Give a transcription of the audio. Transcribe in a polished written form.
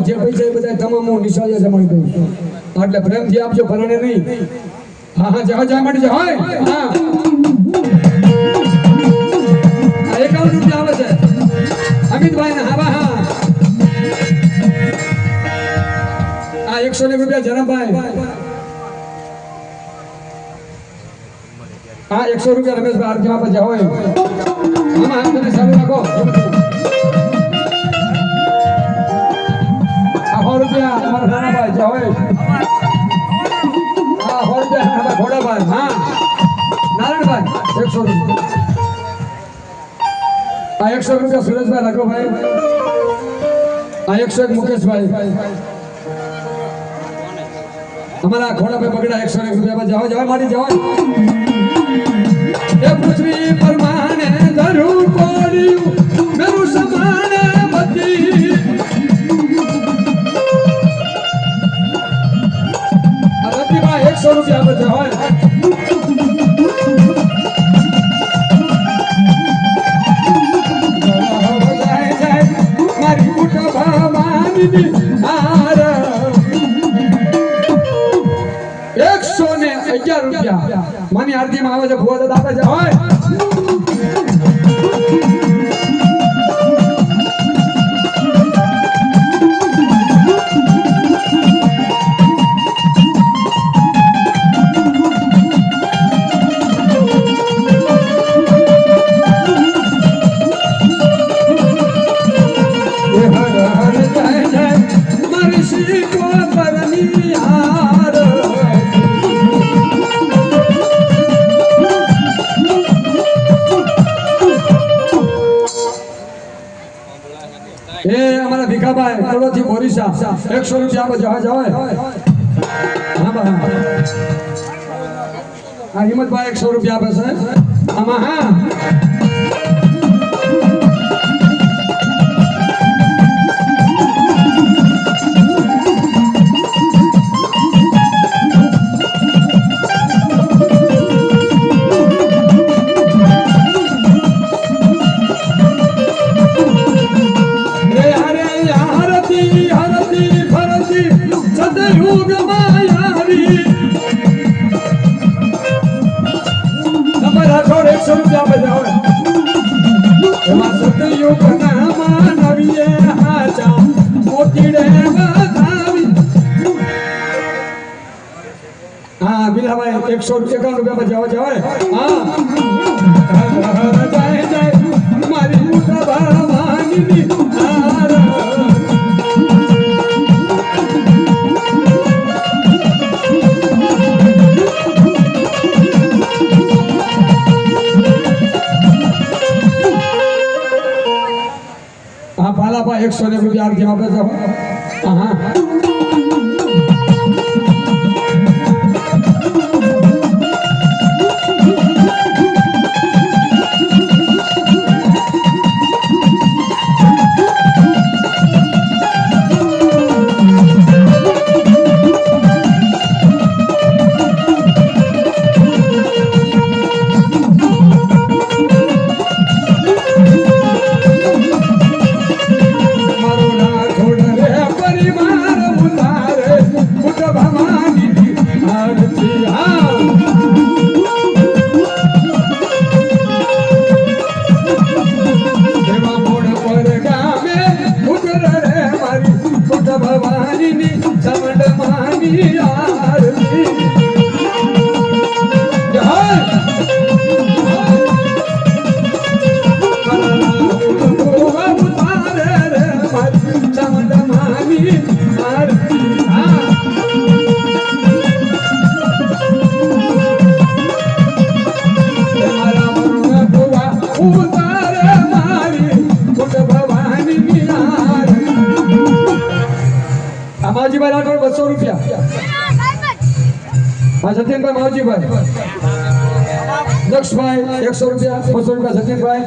જે પૈસા એ બધા તમામ હું નિશાળે જમાડી દઉં છું એટલે પ્રેમથી આપજો ભરણે નહીં હા હા જાઓ જા માટે જાઓ હા આ 51 રૂપિયા આવે છે અમિતભાઈ ના હા હા આ 100 રૂપિયા જનમભાઈ हाँ 100 रुपया रमेश भाई आरती पर जाओ हम हाथ में चालू रखो 100 रुपया हमारा नाना भाई जाओ हाँ 100 रुपया हमारा घोड़ा भाई हाँ नारायण भाई 100 रुपया हाँ 100 रुपया सुरेश भाई रखो भाई हाँ 101 मुकेश भाई हमारा घोड़ा पे पकड़ा 101 रुपया पर जाओ जाओ मारी जाओ ये पृथ्वी पर माने जरूर कोरियो मेरू समाने मती अरती भाई 100 रुपया पर जाओ मारी कुट भवानी दी आर 111 रुपया मानी आरती में आवे भुआ दादा आपे जाओ हमारा भिखा भाई करोथी बोरीसा 100 रुपया पर जाओ जाओ हाँ बा हाँ हिम्मत भाई 100 रुपया पर से हम हाँ हाँ बिल्ला भाई 151 रुपया पर जाओ जाओ हाँ जाए जाए मारी मुठा भवानी दी आर हाँ पाला भाई 100 रुपया आरती में जाओ हाँ मावजी भाई राठौर 200 रुपया हाँ सत्यन भाई मावजी भाई दक्ष भाई 100 रुपया 200 रुपया सत्यन भाई